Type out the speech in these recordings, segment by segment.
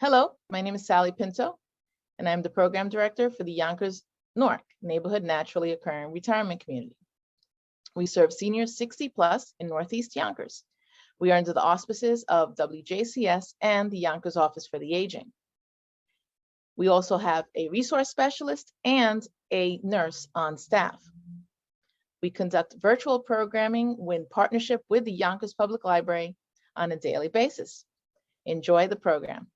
Hello, my name is Sally Pinto, and I'm the Program Director for the Yonkers Newark Neighborhood Naturally Occurring Retirement Community. We serve seniors 60 plus in Northeast Yonkers. We are under the auspices of WJCS and the Yonkers Office for the Aging. We also have a resource specialist and a nurse on staff. We conduct virtual programming in partnership with the Yonkers Public Library on a daily basis. Enjoy the program.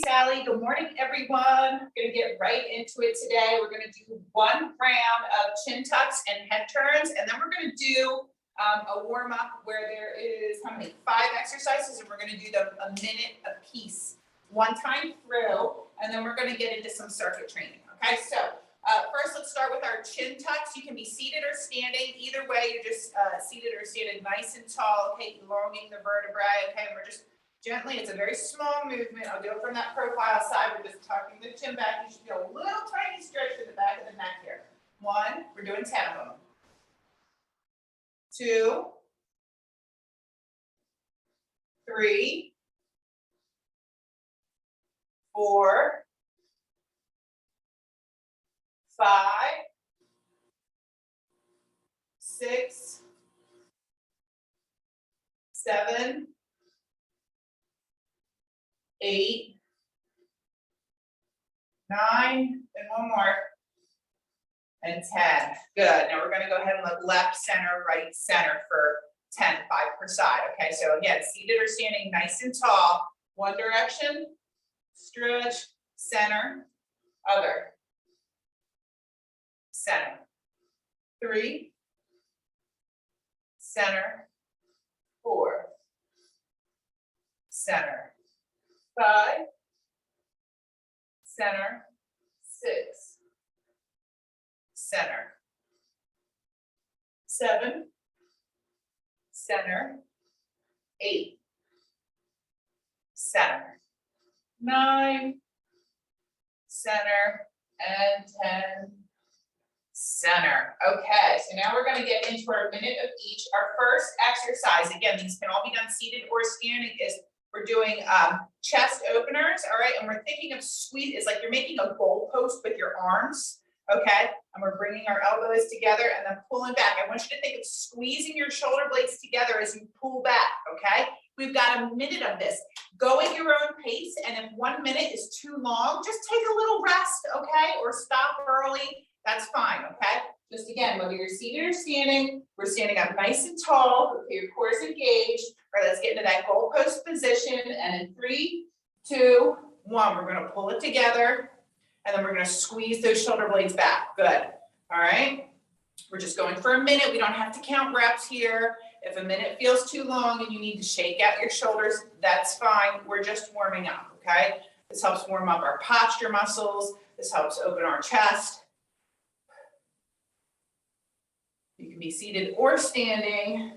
Sally, good morning, everyone. We're going to get right into it today. We're going to do one round of chin tucks and head turns, and then we're going to do a warm up where there is how many? 5 exercises, and we're going to do them a minute a piece, one time through, and then we're going to get into some circuit training. Okay, so first let's start with our chin tucks. You can be seated or standing. Either way, you're just seated or standing nice and tall. Okay, elongating the vertebrae. Okay, and we're just gently, it's a very small movement. I'll do it from that profile side. We're just tucking the chin back. You should feel a little tiny stretch in the back of the neck here. 1, we're doing 10 of them. 2, 3, 4, 5, 6, 7, 8, 9, and one more, and 10. Good. Now we're going to go ahead and look left center, right center for 10, 5 per side. Okay, so again, seated or standing nice and tall. One direction, stretch, center, other, center. 3, center, 4, center. 5, center, 6, center, 7, center, 8, center, 9, center, and 10, center. Okay, so now we're going to get into our minute of each. Our first exercise, again, these can all be done seated or standing, is we're doing chest openers, all right? And we're thinking of squeeze, it's like you're making a goal post with your arms, okay? And we're bringing our elbows together and then pulling back. I want you to think of squeezing your shoulder blades together as you pull back, okay? We've got a minute of this. Go at your own pace, and if 1 minute is too long, just take a little rest, okay? Or stop early, that's fine, okay? Just again, whether you're seated or standing, we're standing up nice and tall, okay, your core is engaged. All right, let's get into that goalpost position, and in 3, 2, 1, we're gonna pull it together, and then we're gonna squeeze those shoulder blades back. Good, all right? We're just going for a minute. We don't have to count reps here. If a minute feels too long and you need to shake out your shoulders, that's fine. We're just warming up, okay? This helps warm up our posture muscles. This helps open our chest. You can be seated or standing.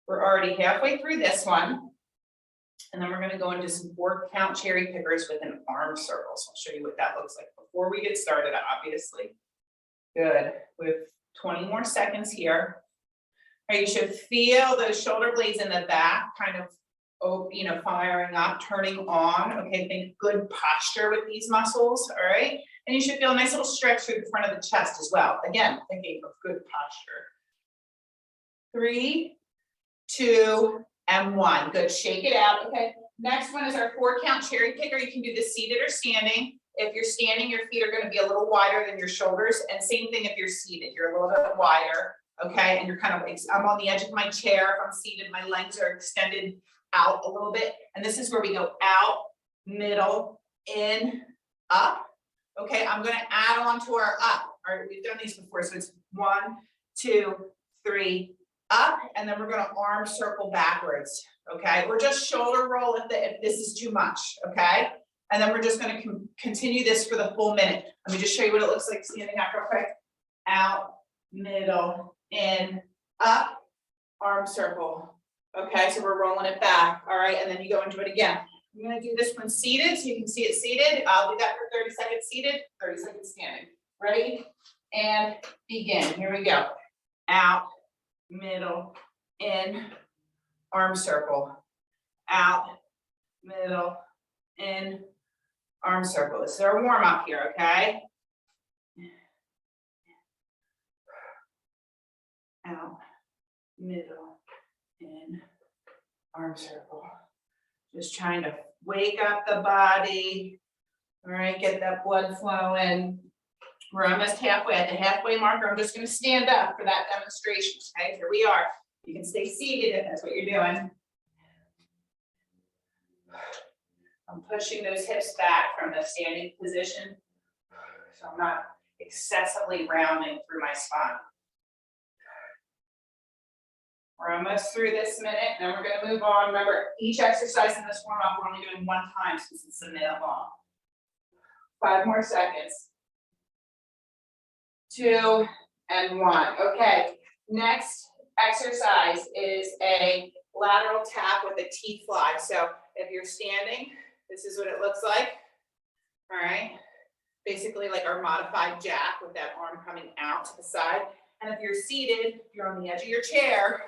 We're already halfway through this one. And then we're going to go into some 4 count cherry pickers with an arm circle. So I'll show you what that looks like before we get started, obviously. Good. We have 20 more seconds here. All right, you should feel those shoulder blades in the back kind of, you know, firing up, turning on. Okay, think good posture with these muscles. All right. And you should feel a nice little stretch through the front of the chest as well. Again, thinking of good posture. 3, 2, and 1. Good. Shake it out. Okay. Next one is our 4 count cherry picker. You can do this seated or standing. If you're standing, your feet are going to be a little wider than your shoulders. And same thing if you're seated. You're a little bit wider. Okay. And you're kind of, I'm on the edge of my chair. If I'm seated, my legs are extended out a little bit. And this is where we go out, middle, in, up. Okay, I'm going to add on to our up. All right, we've done these before, so it's 1, 2, 3, up, and then we're going to arm circle backwards. Okay, we're just shoulder roll if this is too much. Okay, and then we're just going to continue this for the full minute. Let me just show you what it looks like standing up real quick. Out, middle, in, up, arm circle. Okay, so we're rolling it back. All right, and then you go into it again. I'm gonna do this one seated, so you can see it seated. I'll do that for 30 seconds seated, 30 seconds standing. Ready? And begin. Here we go. Out, middle, in, arm circle. Out, middle, in, arm circle. This is our warm up here, okay? Out, middle, in, arm circle. Just trying to wake up the body. All right, get that blood flowing. We're almost halfway. At the halfway marker, I'm just going to stand up for that demonstration. Okay, here we are. You can stay seated if that's what you're doing. I'm pushing those hips back from the standing position, so I'm not excessively rounding through my spine. We're almost through this minute, and then we're going to move on. Remember, each exercise in this warm-up, we're only doing one time since it's a minute long. 5 more seconds. 2 and 1. Okay, next exercise is a lateral tap with a T-fly. So if you're standing, this is what it looks like. All right, basically like our modified jack with that arm coming out to the side. And if you're seated, you're on the edge of your chair.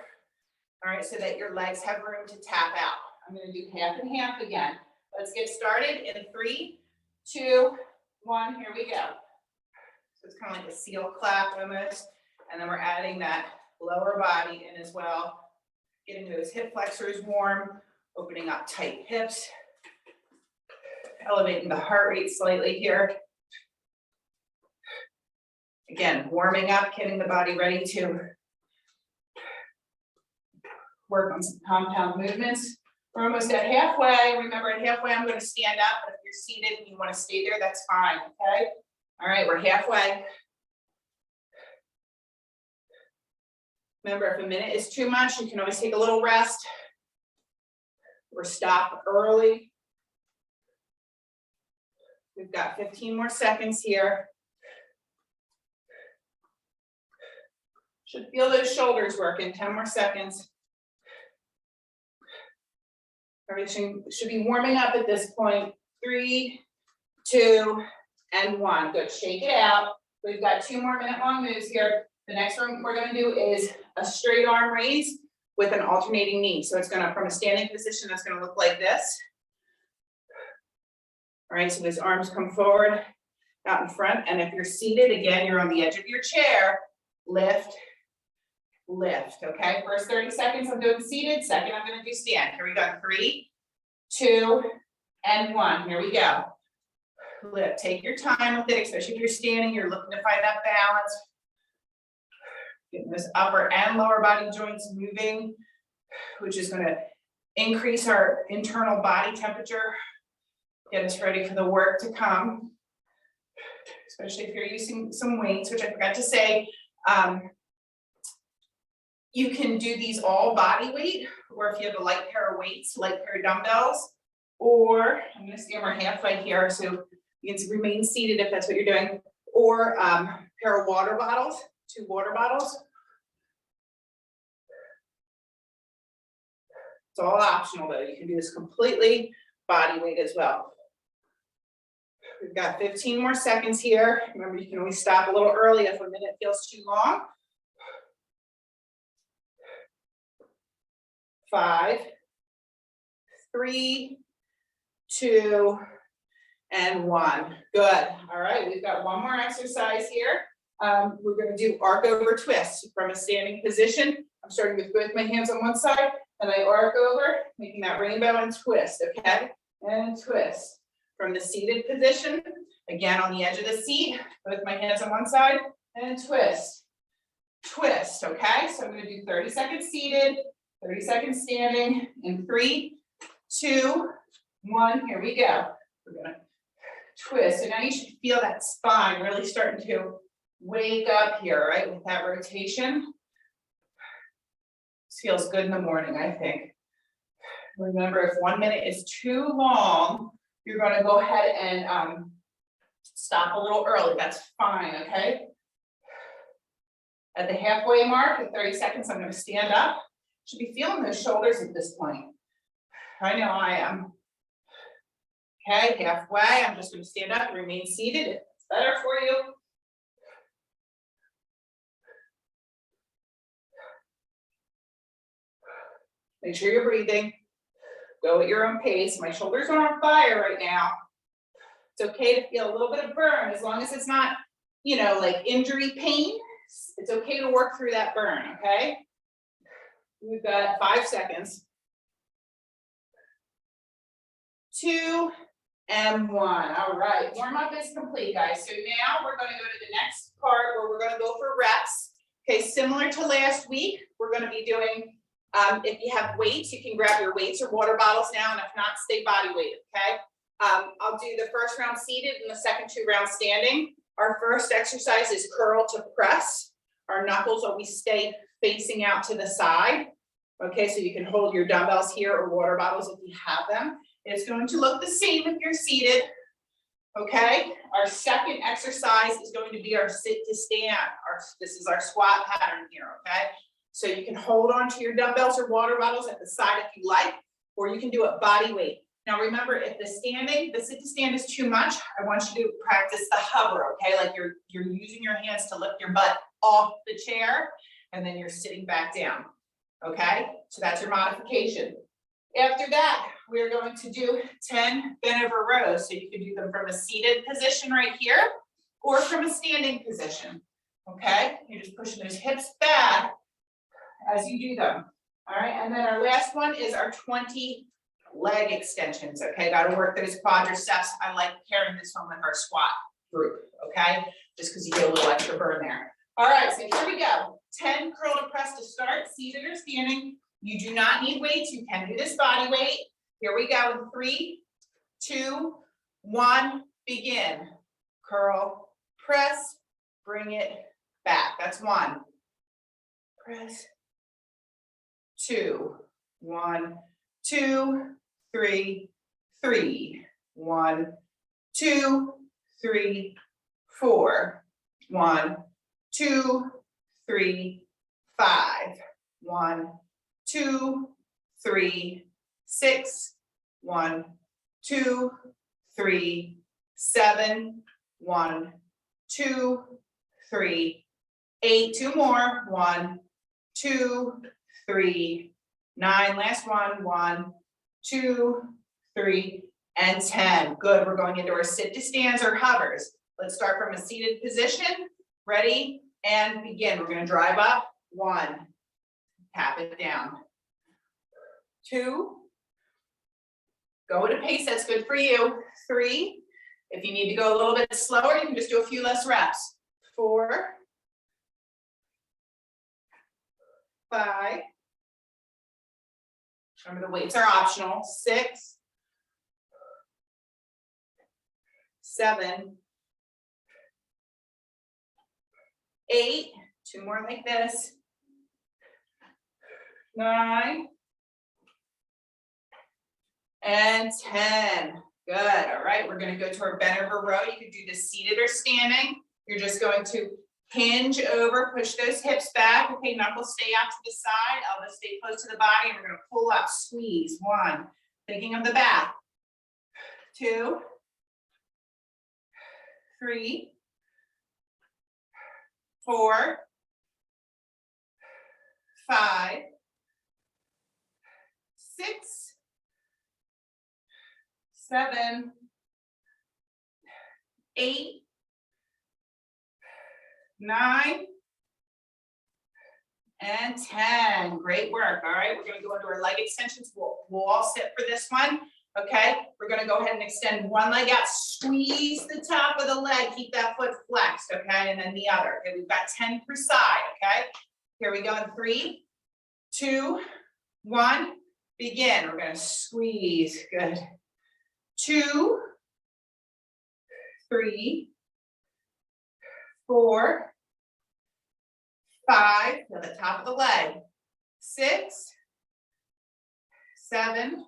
All right, so that your legs have room to tap out. I'm going to do half and half again. Let's get started in 3, 2, 1. Here we go. So it's kind of like a seal clap almost. And then we're adding that lower body in as well. Getting those hip flexors warm, opening up tight hips, elevating the heart rate slightly here. Again, warming up, getting the body ready to work on some compound movements. We're almost at halfway. Remember, at halfway, I'm going to stand up, but if you're seated and you want to stay there, that's fine, okay? All right, we're halfway. Remember, if a minute is too much, you can always take a little rest or stop early. We've got 15 more seconds here. Should feel those shoulders working. 10 more seconds. Everything should be warming up at this point. 3, 2, and 1. Good. Shake it out. We've got 2 more minute-long moves here. The next one we're going to do is a straight arm raise with an alternating knee. So it's going to, from a standing position, that's going to look like this. All right, so those arms come forward, out in front. And if you're seated, again, you're on the edge of your chair. Lift, lift. Okay, first 30 seconds, I'm doing seated. Second, I'm going to do stand. Here we go. 3, 2, and 1. Here we go. Lift. Take your time with it, especially if you're standing. You're looking to find that balance. Getting those upper and lower body joints moving, which is going to increase our internal body temperature. Get us ready for the work to come, especially if you're using some weights, which I forgot to say. You can do these all body weight, or if you have a light pair of weights, light pair of dumbbells, or I'm going to stand more halfway here so you can remain seated if that's what you're doing, or pair of water bottles, 2 water bottles. It's all optional though. You can do this completely body weight as well. We've got 15 more seconds here. Remember, you can always stop a little early if a minute feels too long. 5, 3, 2, and 1. Good. All right, we've got one more exercise here. We're going to do arc over twist from a standing position. I'm starting with both my hands on one side, and I arc over, making that rainbow and twist, okay? And twist. From the seated position, again on the edge of the seat, both my hands on one side, and twist. Twist, okay? So I'm going to do 30 seconds seated, 30 seconds standing, in 3, 2, 1, here we go. We're going to twist. So now you should feel that spine really starting to wake up here, right, with that rotation. This feels good in the morning, I think. Remember, if 1 minute is too long, you're going to go ahead and stop a little early. That's fine, okay? At the halfway mark, at 30 seconds, I'm going to stand up. Should be feeling those shoulders at this point. I know I am. Okay, halfway. I'm just going to stand up and remain seated if it's better for you. Make sure you're breathing. Go at your own pace. My shoulders are on fire right now. It's okay to feel a little bit of burn as long as it's not, you know, like injury pain. It's okay to work through that burn, okay? We've got 5 seconds. 2 and 1. All right, warm up is complete, guys. So now we're going to go to the next part where we're going to go for reps. Okay, similar to last week, we're going to be doing, if you have weights, you can grab your weights or water bottles now, and if not, stay body weighted, okay? I'll do the first round seated and the second 2 rounds standing. Our first exercise is curl to press. Our knuckles always stay facing out to the side. Okay, so you can hold your dumbbells here or water bottles if you have them. It's going to look the same if you're seated. Okay, our second exercise is going to be our sit to stand. This is our squat pattern here, okay? So you can hold on to your dumbbells or water bottles at the side if you like, or you can do it body weight. Now remember, if the sit to stand is too much, I want you to practice the hover, okay? Like you're using your hands to lift your butt off the chair, and then you're sitting back down, okay? So that's your modification. After that, we're going to do 10 bent over rows. So you can do them from a seated position right here, or from a standing position, okay? You're just pushing those hips back as you do them, all right? And then our last one is our 20 leg extensions, okay? Got to work those quadriceps. I like pairing this one with our squat group, okay? Just because you get a little extra burn there. All right, so here we go. 10 curl to press to start, seated or standing. You do not need weights. You can do this body weight. Here we go in 3, 2, 1, begin. Curl, press, bring it back. That's 1. Press. 2, 1, 2, 3, 3, 1, 2, 3, 4, 1, 2, 3, 5, 1, 2, 3, 6, 1, 2, 3, 7, 1, 2, 3, 8, 2 more, 1, 2, 3, 9, last one, 1, 2, 3, and 10. Good, we're going into our sit to stands or hovers. Let's start from a seated position. Ready, and begin. We're gonna drive up, 1, tap it down, 2, go at a pace that's good for you, 3, if you need to go a little bit slower, you can just do a few less reps, 4, 5, remember the weights are optional, 6, 7, 8, 2 more like this, 9, and 10. Good. All right, we're going to go to our bent over row. You can do this seated or standing. You're just going to hinge over, push those hips back. Okay, knuckles stay out to the side, elbows stay close to the body, and we're going to pull up, squeeze. 1, thinking of the back. 2, 3, 4, 5, 6, 7, 8, 9, and 10. Great work. All right, we're going to go into our leg extensions. We'll all sit for this one. Okay, we're going to go ahead and extend one leg out, squeeze the top of the leg, keep that foot flexed, okay, and then the other. Okay, we've got 10 per side, okay? Here we go in 3, 2, 1, begin. We're going to squeeze, good. 2, 3, 4, 5, to the top of the leg, 6, 7,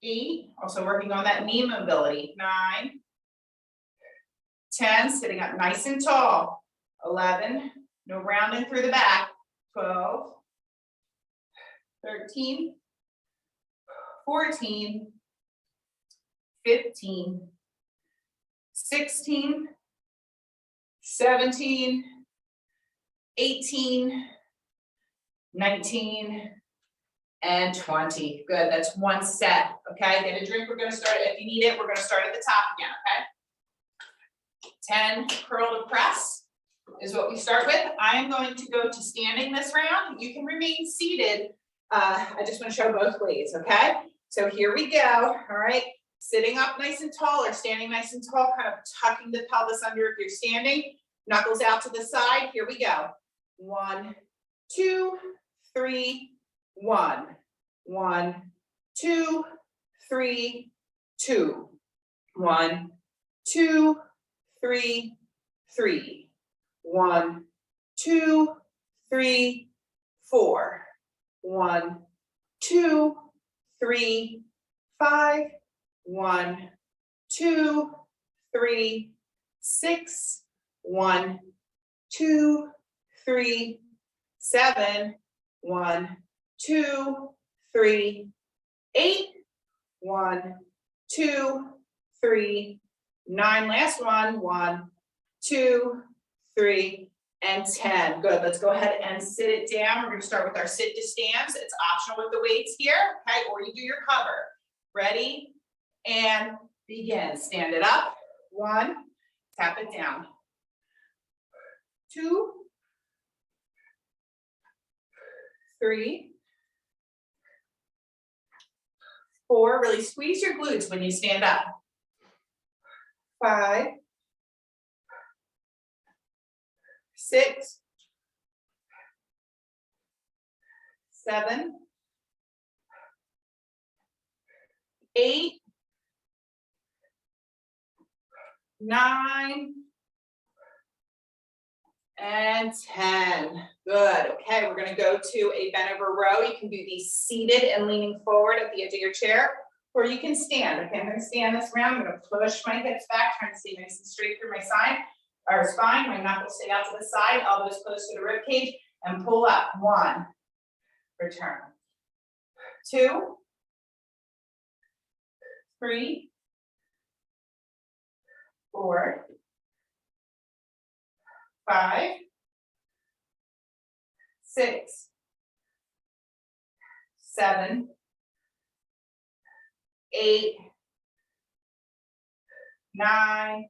8, also working on that knee mobility, 9, 10, sitting up nice and tall, 11, no rounding through the back, 12, 13, 14, 15, 16, 17, 18, 19, and 20. Good, that's one set, okay? Get a drink, we're gonna start, if you need it, we're gonna start at the top again, okay? 10 curl to press is what we start with. I am going to go to standing this round. You can remain seated. I just wanna show both ways, okay? So here we go, all right? Sitting up nice and tall or standing nice and tall, kind of tucking the pelvis under if you're standing. Knuckles out to the side, here we go. 1, 2, 3, 1. 1, 2, 3, 2. 1, 2, 3, 3. 1, 2, 3, 4. 1, 2, 3, 5. 1, 2, 3, 6. 1, 2, 3, 7. 1, 2, 3, 8. 1, 2, 3, 9. Last one. 1, 2, 3, and 10. Good. Let's go ahead and sit it down. We're going to start with our sit to stands. It's optional with the weights here, okay? Or you do your cover. Ready? And begin. Stand it up. 1, tap it down. 2, 3, 4, really squeeze your glutes when you stand up. 5, 6, 7, 8, 9, and 10. Good. Okay, we're going to go to a bent over row. You can do these seated and leaning forward at the edge of your chair, or you can stand. Okay, I'm going to stand this round. I'm going to push my hips back, trying to stay nice and straight through my spine. My knuckles stay out to the side, elbows close to the rib cage, and pull up. 1, return. 2, 3, 4, 5, 6, 7, 8, 9,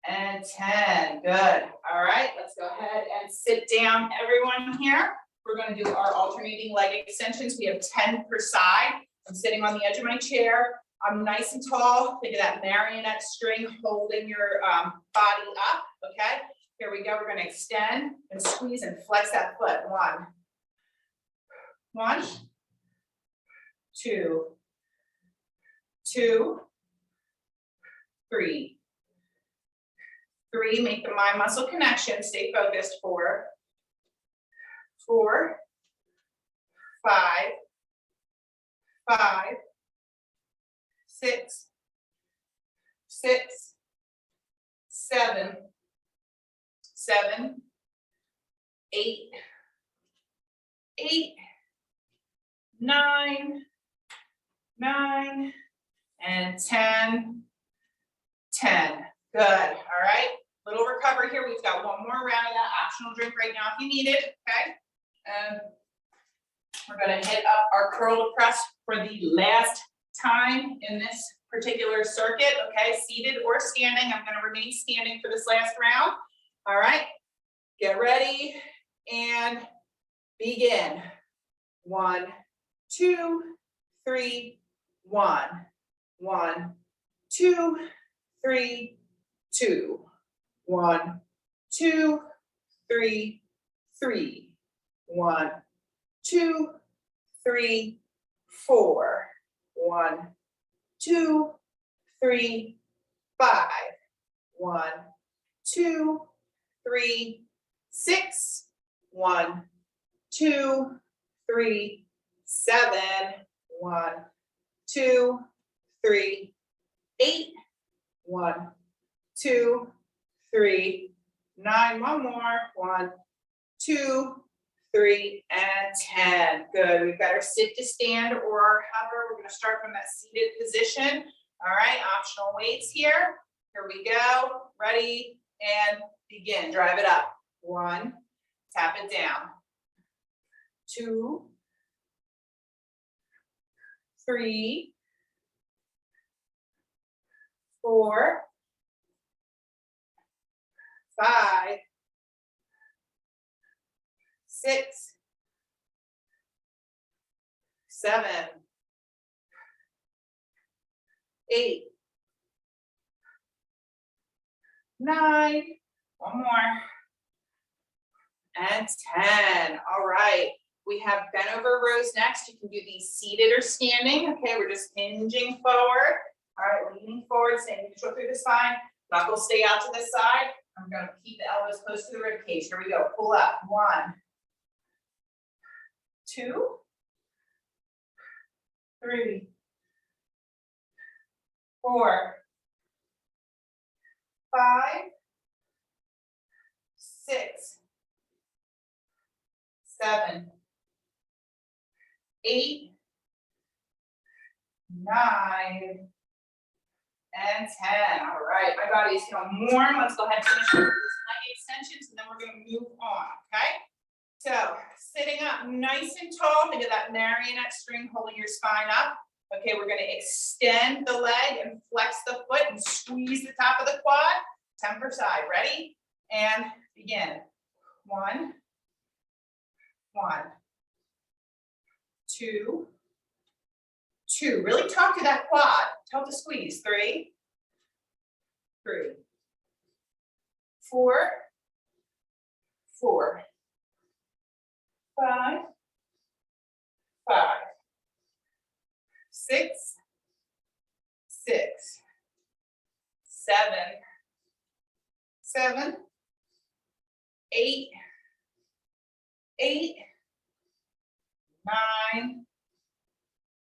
and 10. Good. All right, let's go ahead and sit down, everyone here. We're going to do our alternating leg extensions. We have 10 per side. I'm sitting on the edge of my chair. I'm nice and tall. Think of that marionette string holding your body up, okay? Here we go. We're going to extend and squeeze and flex that foot. 1, 2, 2, 3. 3, make the mind muscle connection. Stay focused. 4, 4, 5, 5, 6, 6, 7, 7, 8, 8, 9, 9, and 10, 10. Good. All right. Little recovery here. We've got one more round of that optional drink right now if you need it. Okay. We're going to hit up our curl to press for the last time in this particular circuit. Okay. Seated or standing. I'm going to remain standing for this last round. All right. Get ready and begin. 1, 2, 3, 1. 1, 2, 3, 2. 1, 2, 3, 3. 1, 2, 3, 4. 1, 2, 3, 5. 1, 2, 3, 6. 1, 2, 3, 7. 1, 2, 3, 8. 1, 2, 3, 9. One more. 1, 2, 3, and 10. Good. We've got our sit to stand or our hover. We're going to start from that seated position. All right, optional weights here. Here we go. Ready and begin. Drive it up. 1, tap it down. 2, 3, 4, 5, 6, 7, 8, 9, one more, and 10. All right, we have bent over rows next. You can do these seated or standing. Okay, we're just hinging forward. All right, leaning forward, staying neutral through the spine. Knuckles stay out to the side. I'm going to keep the elbows close to the rib cage. Here we go. Pull up. 1, 2, 3, 4, 5, 6, 7, 8, 9, and 10. All right, my body is feeling warm. Let's go ahead and finish with these leg extensions, and then we're going to move on, okay? So, sitting up nice and tall, think of that marionette string holding your spine up. Okay, we're going to extend the leg and flex the foot and squeeze the top of the quad. 10 per side. Ready? And begin. 1, 1, 2, 2. Really talk to that quad. Tell it to squeeze. 3, 3, 4, 4, 5, 5, 6, 6, 7, 7, 8, 8, 9,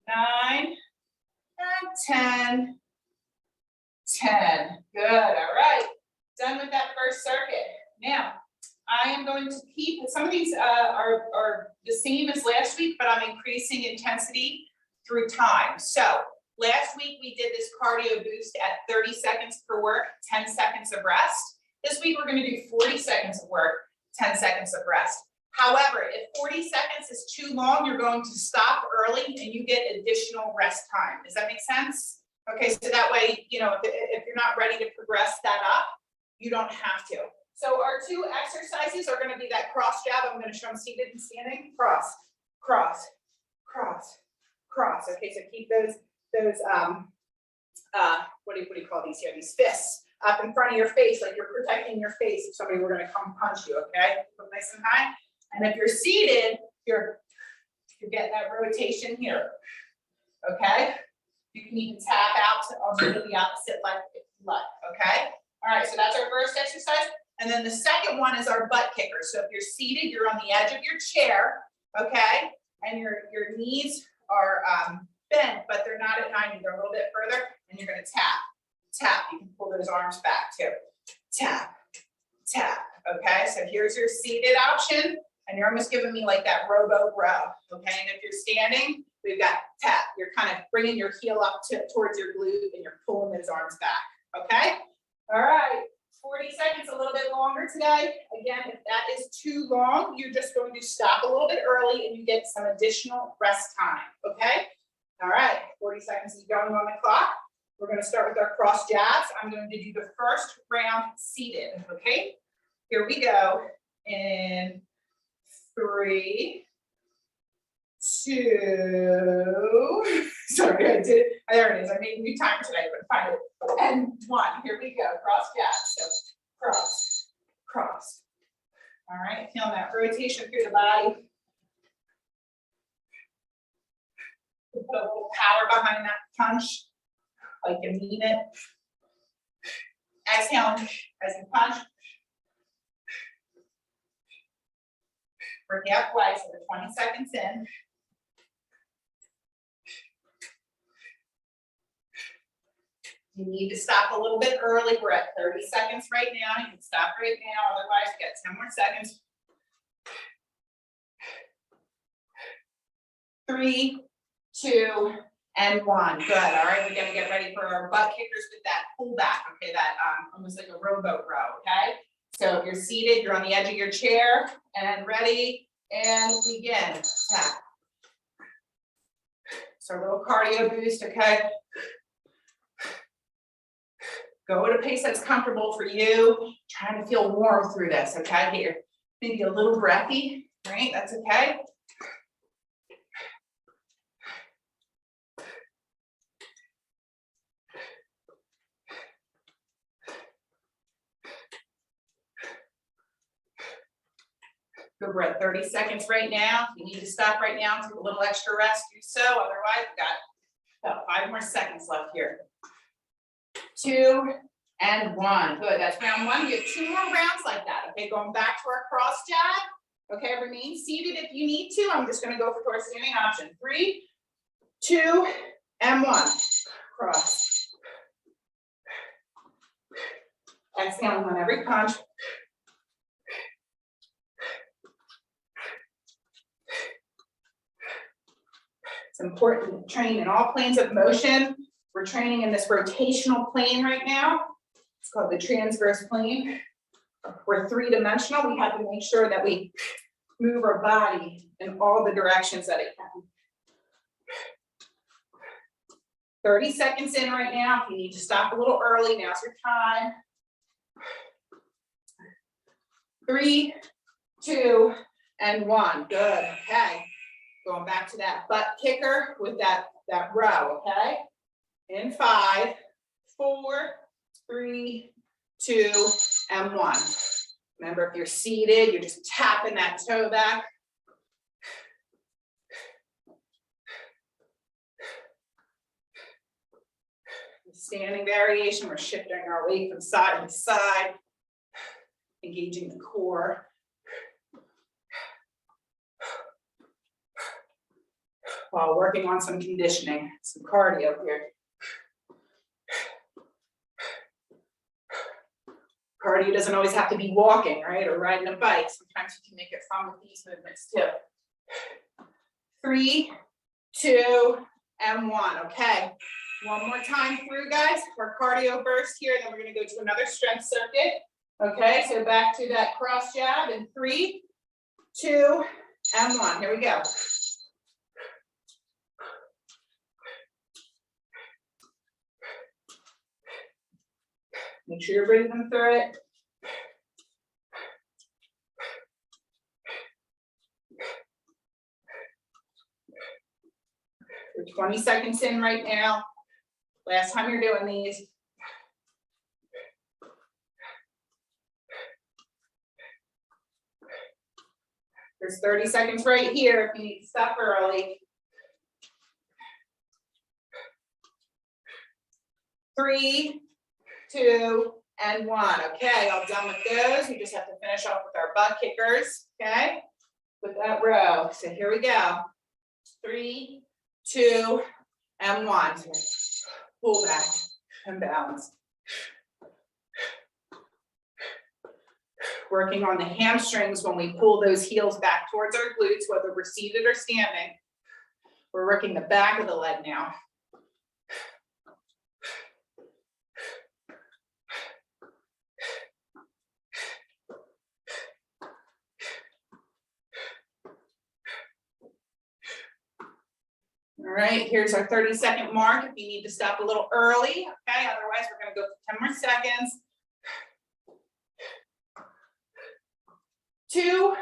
9, and 10. 10. Good. All right. Done with that first circuit. Now, I am going to keep, some of these are the same as last week, but I'm increasing intensity through time. So last week we did this cardio boost at 30 seconds per work, 10 seconds of rest. This week we're going to do 40 seconds of work, 10 seconds of rest. However, if 40 seconds is too long, you're going to stop early and you get additional rest time. Does that make sense? Okay, so that way, you know, if you're not ready to progress that up, you don't have to. So our 2 exercises are going to be that cross jab. I'm going to show them seated and standing. Cross, cross, cross, cross. Okay, so keep those what do you call these here? These fists up in front of your face, like you're protecting your face if somebody were going to come punch you. Okay, put nice and high. And if you're seated, you're getting that rotation here. Okay. You can even tap out to also the opposite leg if you like, okay? All right, so that's our first exercise. And then the second one is our butt kicker. So if you're seated, you're on the edge of your chair, okay? And your knees are bent, but they're not at 90, they're a little bit further, and you're gonna tap, tap. You can pull those arms back too. Tap, tap, okay? So here's your seated option, and you're almost giving me like that robo row, okay? And if you're standing, we've got tap. You're kind of bringing your heel up towards your glute and you're pulling those arms back, okay? All right, 40 seconds, a little bit longer today. Again, if that is too long, you're just going to stop a little bit early and you get some additional rest time, okay? All right, 40 seconds is going on the clock. We're going to start with our cross jabs. I'm going to do the first round seated, okay? Here we go in 3, 2, sorry, I did it. There it is. I made a new timer today, but find it. And 1. Here we go. Cross jab. So cross, cross. All right. Feeling that rotation through the body. Put a little power behind that punch, like you mean it. Exhaling as you punch. Work out twice, so we're 20 seconds in. You need to stop a little bit early. We're at 30 seconds right now. You can stop right now, otherwise you got 10 more seconds. 3, 2, and 1. Good. All right, we're gonna get ready for our butt kickers with that pullback. Okay, that almost like a rowboat row. Okay, so if you're seated, you're on the edge of your chair, and ready, and begin. Tap. So a little cardio boost. Okay. Go at a pace that's comfortable for you. Trying to feel warm through this. Okay, get your maybe a little breathy. Right, that's okay. Good, we're at 30 seconds right now. If you need to stop right now, take a little extra rest, do so. Otherwise, we've got about 5 more seconds left here. 2 and 1. Good, that's round 1. We have 2 more rounds like that. Okay, going back to our cross jab. Okay, remain seated if you need to. I'm just gonna go for our standing option. 3, 2, and 1. Cross. Exhaling on every punch. It's important to train in all planes of motion. We're training in this rotational plane right now. It's called the transverse plane. We're 3-dimensional. We have to make sure that we move our body in all the directions that it can. 30 seconds in right now. If you need to stop a little early, now's your time. 3, 2, and 1. Good. Okay. Going back to that butt kicker with that row, okay? In 5, 4, 3, 2, and 1. Remember, if you're seated, you're just tapping that toe back. Standing variation, we're shifting our weight from side to side, engaging the core. While working on some conditioning, some cardio here. Cardio doesn't always have to be walking, right? Or riding a bike. Sometimes you can make it fun with these movements too. 3, 2, and 1. Okay. One more time through, guys. Our cardio burst here, then we're going to go to another strength circuit. Okay, so back to that cross jab in 3, 2, and 1. Here we go. Make sure you're breathing through it. We're 20 seconds in right now. Last time you're doing these. There's 30 seconds right here if you need to stop early. 3, 2, and 1. Okay, all done with those. We just have to finish off with our butt kickers, okay? With that row. So here we go. 3, 2, and 1. So pull back and balance. Working on the hamstrings when we pull those heels back towards our glutes, whether we're seated or standing. We're working the back of the leg now. All right, here's our 30-second mark if you need to stop a little early, okay? Otherwise, we're gonna go for 10 more seconds. 2,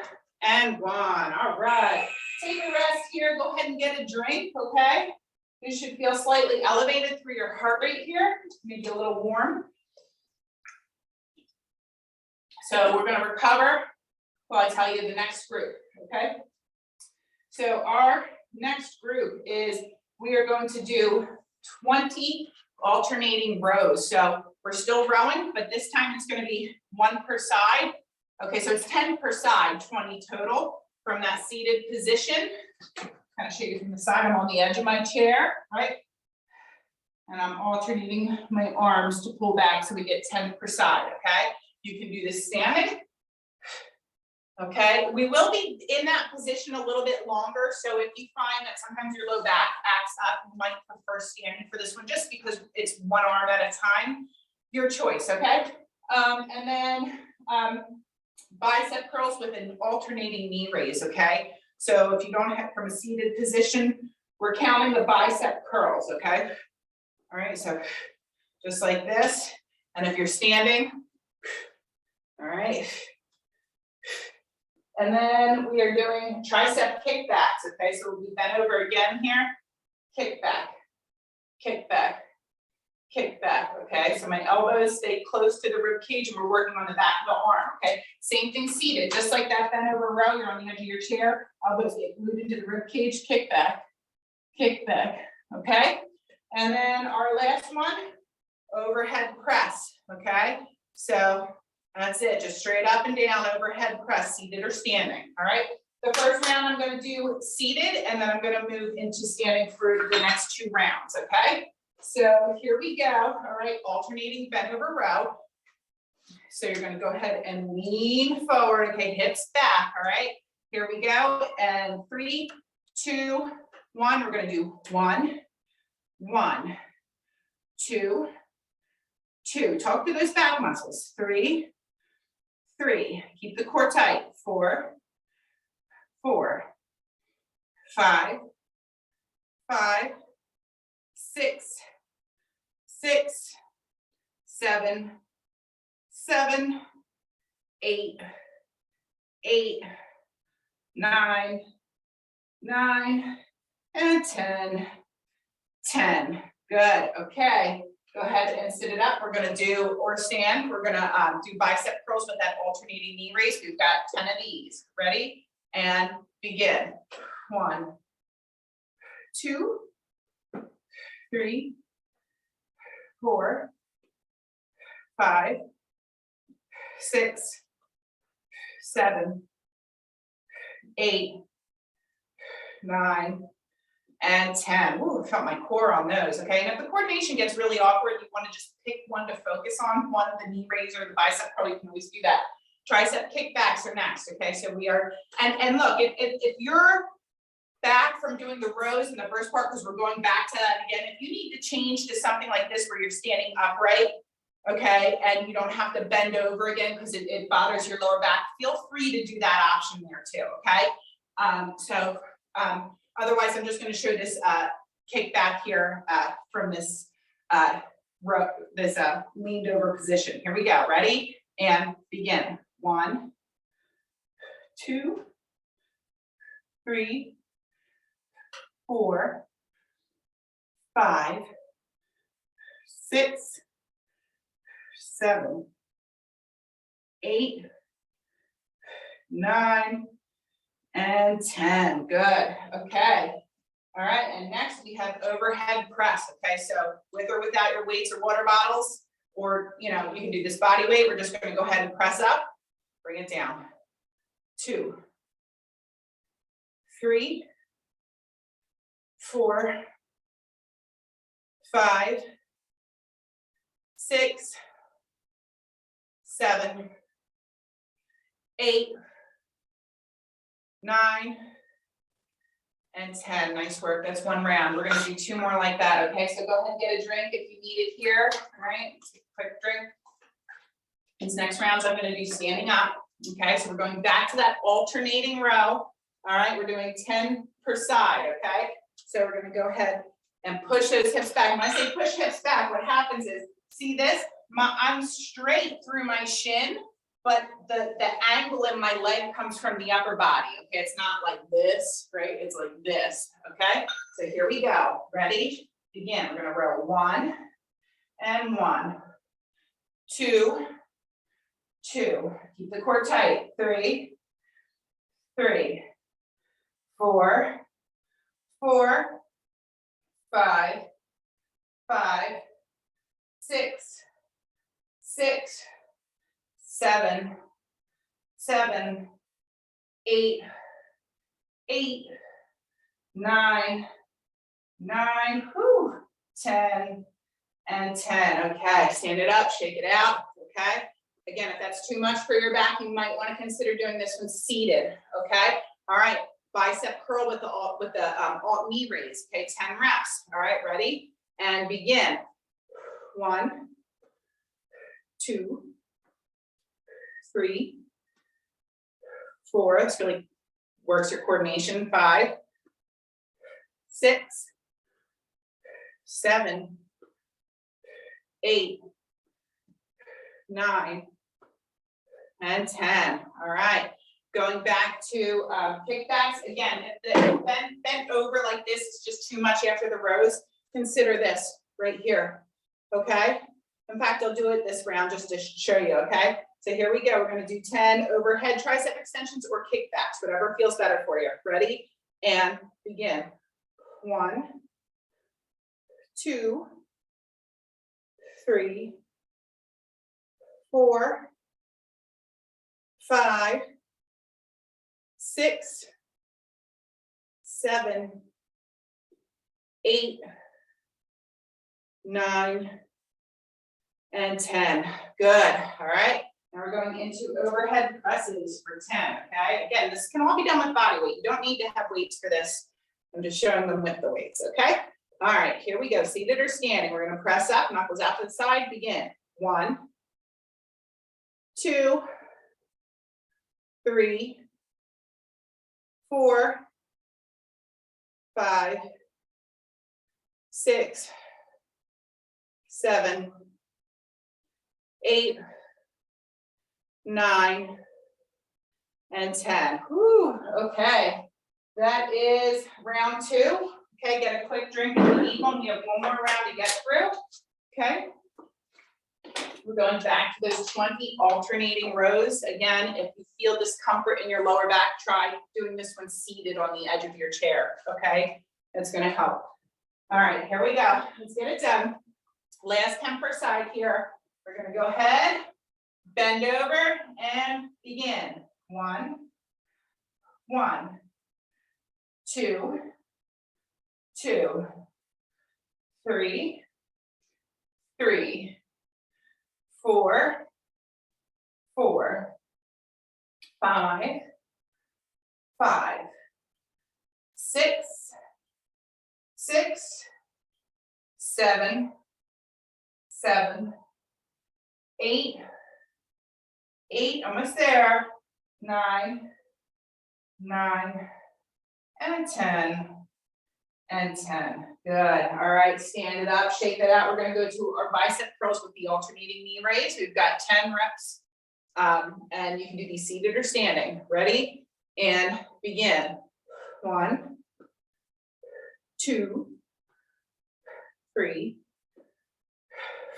and 1. All right, take a rest here. Go ahead and get a drink, okay? You should feel slightly elevated through your heart rate here, maybe a little warm. So we're gonna recover while I tell you the next group, okay? So our next group is we are going to do 20 alternating rows. So we're still rowing, but this time it's going to be 1 per side. Okay, so it's 10 per side, 20 total from that seated position. Kind of show you from the side. I'm on the edge of my chair, right? And I'm alternating my arms to pull back so we get 10 per side, okay? You can do this standing. Okay, we will be in that position a little bit longer. So if you find that sometimes your low back acts up, you might prefer standing for this one just because it's one arm at a time. Your choice, okay? And then bicep curls with an alternating knee raise, okay? So if you don't have from a seated position, we're counting the bicep curls, okay? All right, so just like this. And if you're standing, all right. And then we are doing tricep kickbacks, okay? So we'll be bent over again here. Kick back, kick back, kick back, okay? So my elbows stay close to the rib cage and we're working on the back of the arm, okay? Same thing seated, just like that bent over row, you're on the edge of your chair, elbows get glued into the rib cage, kick back, okay? And then our last one, overhead press, okay? So that's it, just straight up and down, overhead press, seated or standing, all right? The first round I'm gonna do seated, and then I'm gonna move into standing for the next 2 rounds, okay? So here we go, all right, alternating bent over row. So you're gonna go ahead and lean forward, okay, hips back, all right? Here we go, and 3, 2, 1, we're gonna do 1, 1, 2, 2, talk to those back muscles, 3, 3, keep the core tight, 4, 4, 5, 5, 6, 6, 7, 7, 8, 8, 9, 9, and 10, 10. Good, okay. Go ahead and sit it up. We're gonna do, or stand, we're gonna do bicep curls with that alternating knee raise. We've got 10 of these. Ready? And begin. 1, 2, 3, 4, 5, 6, 7, 8, 9, and 10. Ooh, I felt my core on those, okay? And if the coordination gets really awkward, you want to just pick one to focus on, one of the knee raise or the bicep curl, you can always do that. Tricep kickbacks are next, okay? So we are, and look, if you're back from doing the rows in the first part, because we're going back to that again, if you need to change to something like this where you're standing upright, okay, and you don't have to bend over again because it bothers your lower back, feel free to do that option there too, okay? Otherwise, I'm just going to show this kickback here from this leaned over position. Here we go. Ready? And begin. 1, 2, 3, 4, 5, 6, 7, 8, 9, and 10. Good. Okay. All right. And next we have overhead press. Okay. So with or without your weights or water bottles, or you can do this body weight. We're just going to go ahead and press up, bring it down. 2, 3, 4, 5, 6, 7, 8, 9, and 10. Nice work. That's 1 round. We're going to do 2 more like that. Okay, so go ahead and get a drink if you need it here. All right, take a quick drink. These next rounds I'm going to do standing up. Okay, so we're going back to that alternating row. All right, we're doing 10 per side. Okay, so we're going to go ahead and push those hips back. When I say push hips back, what happens is, see this? I'm straight through my shin, but the angle in my leg comes from the upper body, okay? It's not like this, right? It's like this, okay? So here we go. Ready? Begin. We're gonna row 1 and 1, 2, 2. Keep the core tight. 3, 3, 4, 4, 5, 5, 6, 6, 7, 7, 8, 8, 9, 9, 10, and 10. Okay, stand it up, shake it out. Okay, Again, if that's too much for your back, you might want to consider doing this one seated, okay? All right, bicep curl with the alt knee raise, okay, 10 reps. All right, ready? And begin. 1, 2, 3, 4. This really works your coordination. 5, 6, 7, 8, 9, and 10. All right. Going back to kickbacks. Again, if the bent over like this is just too much after the rows, consider this right here. Okay. In fact, I'll do it this round just to show you. Okay. So here we go. We're going to do 10 overhead tricep extensions or kickbacks, whatever feels better for you. Ready? And begin. 1, 2, 3, 4, 5, 6, 7, 8, 9, and 10. Good. All right. Now we're going into overhead presses for 10. Okay. Again, this can all be done with body weight. You don't need to have weights for this. I'm just showing them with the weights. Okay. All right. Here we go. Seated or standing. We're going to press up, knuckles out to the side. Begin. 1, 2, 3, 4, 5, 6, 7, 8, 9, and 10. Whew, okay. That is round 2. Okay, get a quick drink of the eagle. We have one more round to get through. Okay. We're going back to those 20 alternating rows. Again, if you feel discomfort in your lower back, try doing this one seated on the edge of your chair. Okay, that's going to help. All right, here we go. Let's get it done. Last 10 per side here. We're going to go ahead, bend over, and begin. 1, 1, 2, 2, 3, 3, 4, 4, 5, 5, 6, 6, 7, 7, 8, 8, almost there, 9, 9, and 10, and 10. Good. All right, stand it up, shake it out. We're going to go to our bicep curls with the alternating knee raise. We've got 10 reps, and you can do these seated or standing. Ready? And begin. 1, 2, 3,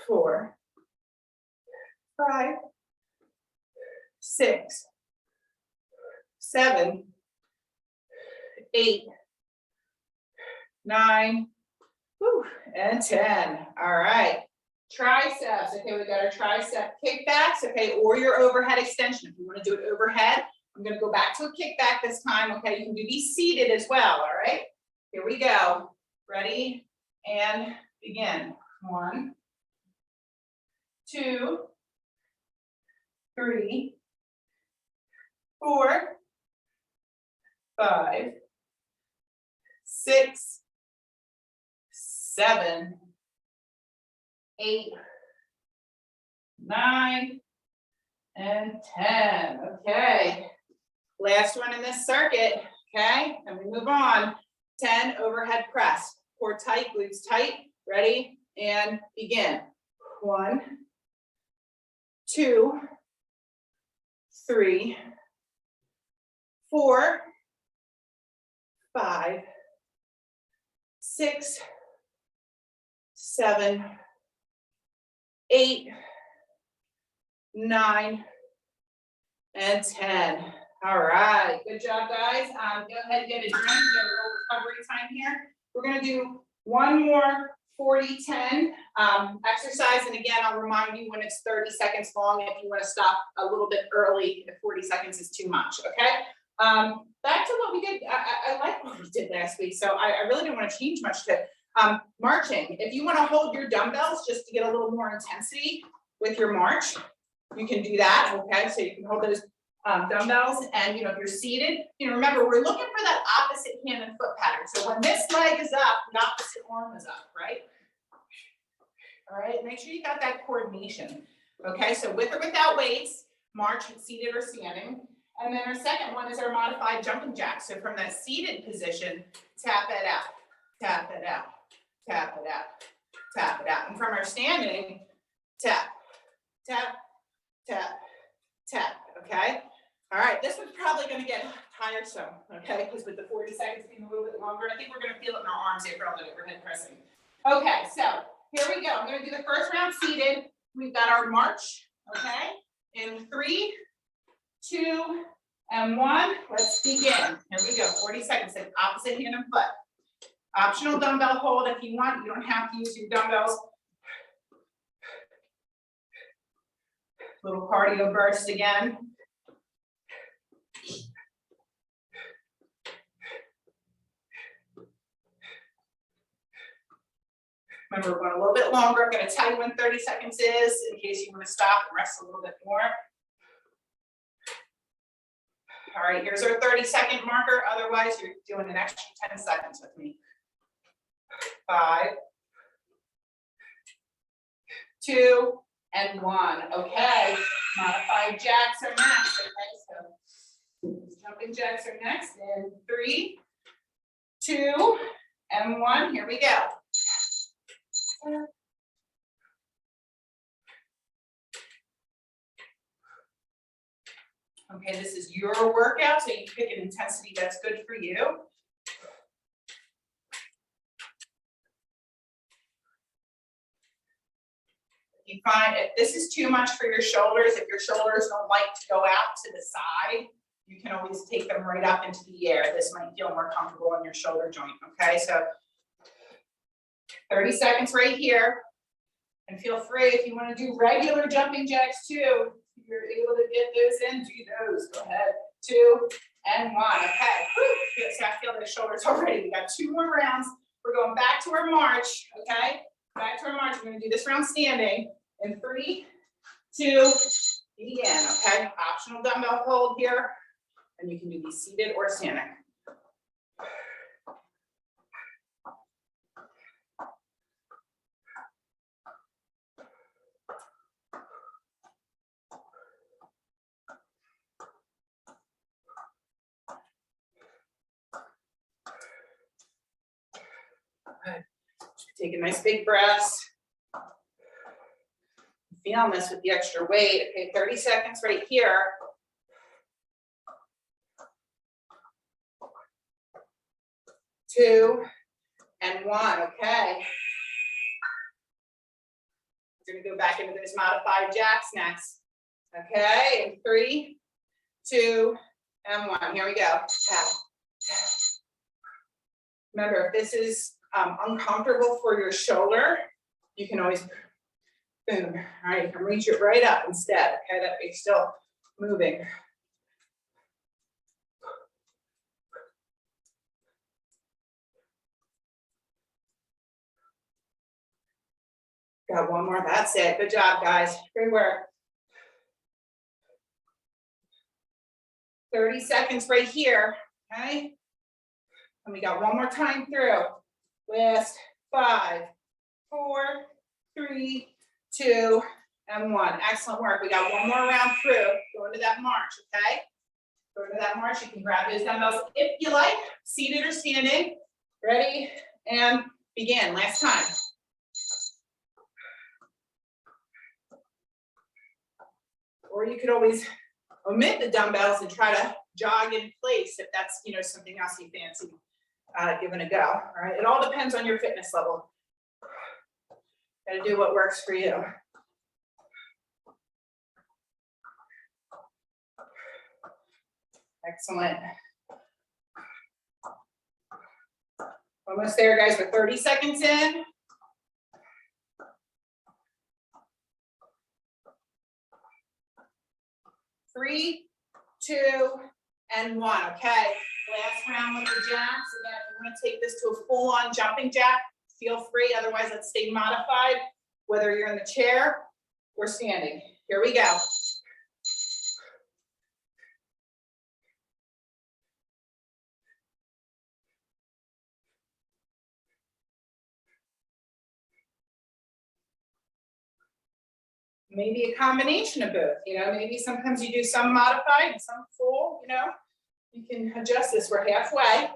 4, 5, 6, 7, 8, 9, and 10. All right. Triceps. Okay, we got our tricep kickbacks. Okay, or your overhead extension. If you want to do it overhead, I'm going to go back to a kickback this time. Okay, you can do these seated as well. All right. Here we go. Ready? And begin. 1, 2, 3, 4, 5, 6, 7, 8, 9, and 10. Okay. Last one in this circuit. Okay. And we move on. 10 overhead press. Core tight, glutes tight. Ready? And begin. 1, 2, 3, 4, 5, 6, 7, 8, 9, and 10. All right, good job, guys. Go ahead and get a drink. We have a little recovery time here. We're going to do one more 40-10 exercise. And again, I'll remind you when it's 30 seconds long, if you want to stop a little bit early, if 40 seconds is too much, okay? Back to what we did. I like what we did last week, so I really didn't want to change much to it. Marching. If you want to hold your dumbbells just to get a little more intensity with your march, you can do that, okay? So you can hold those dumbbells, and if you're seated, remember, we're looking for that opposite hand and foot pattern. So when this leg is up, the opposite arm is up, right? All right, make sure you got that coordination. Okay, so with or without weights, march seated or standing. And then our second one is our modified jumping jack. So from that seated position, tap it out, tap it out, tap it out, tap it out. And from our standing, tap, tap, tap, tap, okay? All right, this one's probably gonna get tiresome, okay? Because with the 40 seconds being a little bit longer, I think we're gonna feel it in our arms here for all the overhead pressing. Okay, so here we go. I'm gonna do the first round seated. We've got our march, okay? In 3, 2, and 1, let's begin. Here we go, 40 seconds, like opposite hand and foot. Optional dumbbell hold if you want, you don't have to use your dumbbells. Little cardio burst again. Remember, we're going a little bit longer. I'm going to tell you when 30 seconds is in case you want to stop and rest a little bit more. All right, here's our 30-second marker. Otherwise, you're doing an extra 10 seconds with me. 5, 2, and 1. Okay, modified jacks are next. Okay, so jumping jacks are next in 3, 2, and 1. Here we go. Okay, this is your workout, so you pick an intensity that's good for you. If you find if this is too much for your shoulders, if your shoulders don't like to go out to the side, you can always take them right up into the air. This might feel more comfortable in your shoulder joint, okay? So 30 seconds right here. And feel free if you want to do regular jumping jacks too. If you're able to get those in, do those. Go ahead. 2 and 1. Okay. Whew. So I feel the shoulders already. We got 2 more rounds. We're going back to our march. Okay. Back to our march. We're going to do this round standing in 3, 2, begin. Okay. Optional dumbbell hold here. And you can do these seated or standing. Take a nice big breath. Feeling this with the extra weight. Okay, 30 seconds right here. Two and 1. Okay. We're going to go back into those modified jacks next. Okay, in 3, 2, and 1. Here we go. Tap. Remember, if this is uncomfortable for your shoulder, you can always boom. All right, you can reach it right up instead. Okay, that way you're still moving. Got one more. That's it. Good job, guys. Great work. 30 seconds right here. Okay. And we got one more time through. Last 5, 4, 3, 2, and 1. Excellent work. We got one more round through. Go into that march, okay? Go into that march. You can grab those dumbbells if you like, seated or standing. Ready, and begin. Last time. Or you could always omit the dumbbells and try to jog in place if that's, something else you fancy giving a go. All right, it all depends on your fitness level. Got to do what works for you. Excellent. Almost there, guys. We're 30 seconds in. Three, 2, and 1. Okay. Last round with the jacks. Again, we're going to take this to a full-on jumping jack. Feel free. Otherwise, let's stay modified, whether you're in the chair or standing. Here we go. maybe a combination of both, you know, maybe sometimes you do some modified and some full, you know, you can adjust this, we're halfway.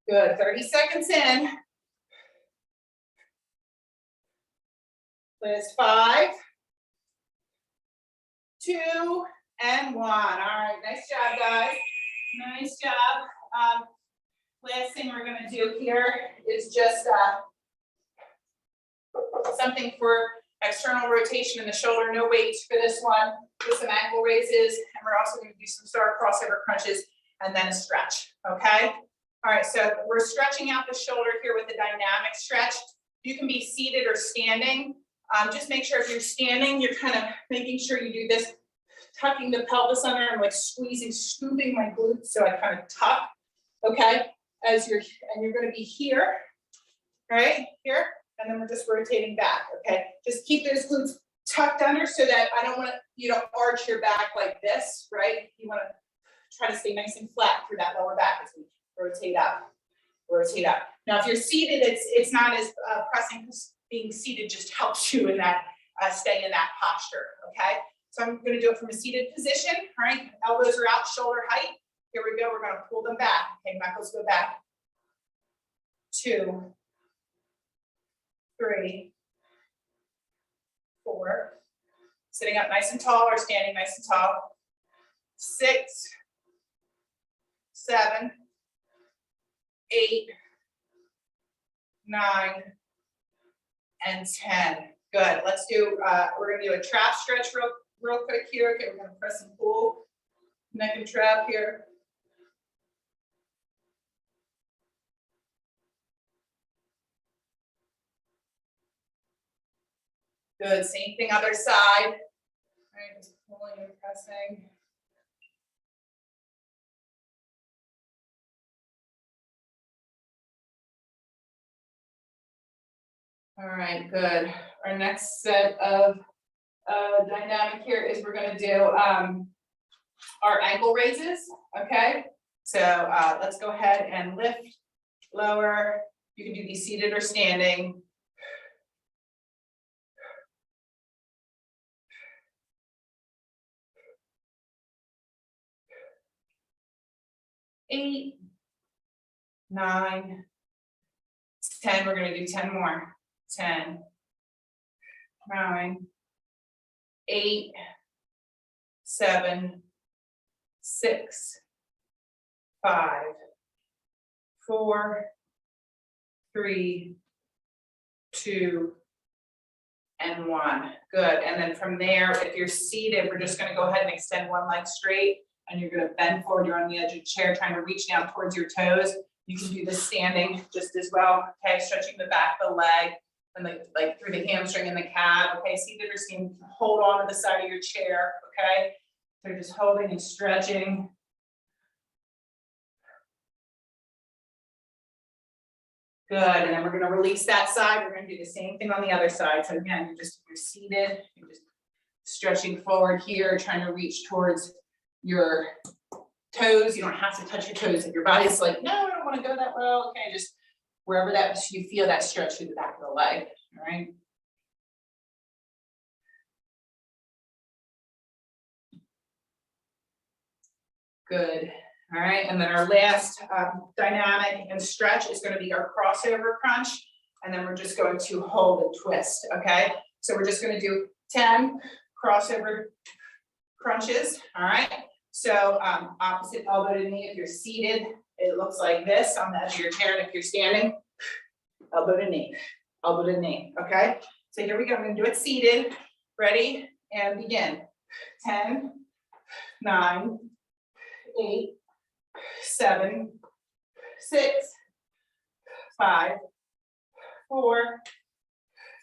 Good, 30 seconds in. Last 5, 2, and 1. All right, nice job, guys. Nice job. Last thing we're gonna do here is just something for external rotation in the shoulder, no weights for this one, with some ankle raises, and we're also gonna do some star crossover crunches and then a stretch, okay? All right, so we're stretching out the shoulder here with a dynamic stretch. You can be seated or standing. Just make sure if you're standing, you're kind of making sure you do this, tucking the pelvis under and like squeezing, scooping my glutes so I kind of tuck, okay? And you're gonna be here, right, here, and then we're just rotating back, okay? Just keep those glutes tucked under so that I don't want you to arch your back like this, right? You wanna try to stay nice and flat through that lower back as we rotate up, rotate up. Now, if you're seated, it's not as pressing, because being seated just helps you in that, stay in that posture, okay? So I'm gonna do it from a seated position, all right? Elbows are out, shoulder height. Here we go, we're gonna pull them back. Okay, knuckles go back. 2, 3, 4. Sitting up nice and tall or standing nice and tall. 6, 7, 8, 9, and 10. Good. Let's do, we're gonna do a trap stretch real quick here. Okay, we're gonna press and pull, neck and trap here. Good. Same thing, other side. All right, just pulling and pressing. All right, good. Our next set of dynamic here is we're going to do our ankle raises. Okay, so let's go ahead and lift, lower. You can do these seated or standing. Eight, 9, 10. We're going to do 10 more. 10, 9, 8, 7, 6, 5, 4, 3, 2, and 1. Good. And then from there, if you're seated, we're just going to go ahead and extend one leg straight, and you're going to bend forward. You're on the edge of the chair, trying to reach down towards your toes. You can do this standing just as well. Okay, stretching the back of the leg and like through the hamstring and the calf. Okay, seated or standing, hold on to the side of your chair. Okay, so just holding and stretching. Good, and then we're going to release that side. We're going to do the same thing on the other side. So again, you're seated, you're just stretching forward here, trying to reach towards your toes. You don't have to touch your toes. If your body's like, no, I don't want to go that well. Okay, just wherever that you feel that stretch through the back of the leg. All right. Good. All right, and then our last dynamic and stretch is going to be our crossover crunch, and then we're just going to hold and twist. Okay, so we're just going to do 10 crossover crunches. All right, so opposite elbow to knee. If you're seated, it looks like this on the edge of your chair, and if you're standing, elbow to knee, elbow to knee. Okay, so here we go. I'm going to do it seated. Ready and begin. 10, 9, 8, 7, 6, 5, 4,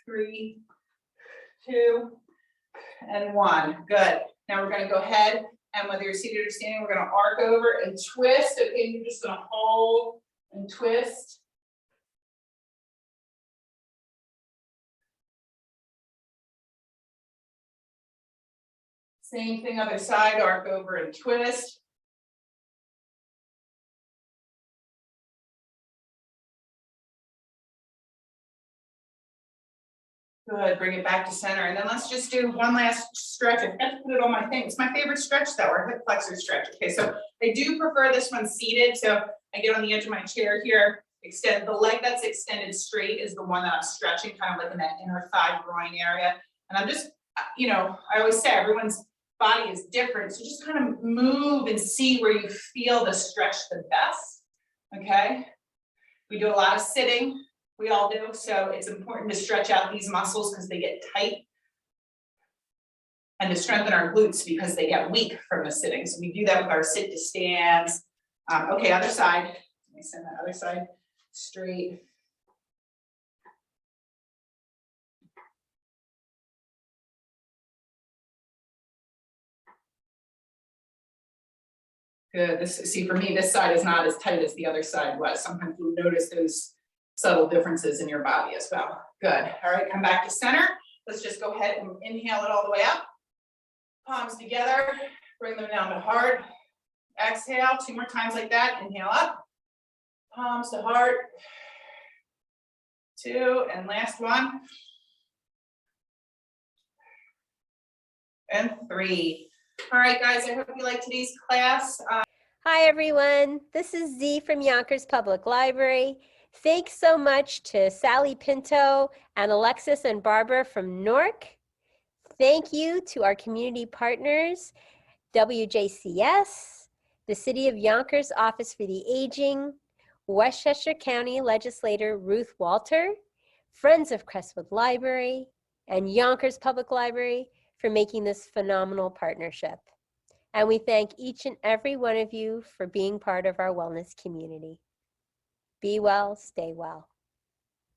3, 2, and 1. Good. Now we're going to go ahead, and whether you're seated or standing, we're going to arc over and twist. Okay, you're just going to hold and twist. Same thing, other side, arc over and twist. Good, bring it back to center. And then let's just do one last stretch. I forgot to put it on my thing. It's my favorite stretch though, our hip flexor stretch. Okay, so I do prefer this one seated. So I get on the edge of my chair here, extend the leg that's extended straight is the one that I'm stretching, kind of like in that inner thigh groin area. And I'm just, you know, I always say everyone's body is different. So just kind of move and see where you feel the stretch the best. Okay. We do a lot of sitting. We all do, so it's important to stretch out these muscles because they get tight and to strengthen our glutes because they get weak from the sitting. So we do that with our sit to stands. Okay, other side. Let me send that other side straight. Good. See, for me, this side is not as tight as the other side was. Sometimes you'll notice those subtle differences in your body as well. Good. All right, come back to center. Let's just go ahead and inhale it all the way up. Palms together, bring them down to heart. Exhale, 2 more times like that. Inhale up, palms to heart. 2, and last one. And 3. All right, guys, I hope you liked today's class. Hi, everyone. This is Z from Yonkers Public Library. Thanks so much to Sally Pinto and Alexis and Barbara from Newark. Thank you to our community partners, WJCS, the City of Yonkers Office for the Aging, Westchester County Legislator Ruth Walter, Friends of Crestwood Library, and Yonkers Public Library for making this phenomenal partnership. And we thank each and every one of you for being part of our wellness community. Be well, stay well.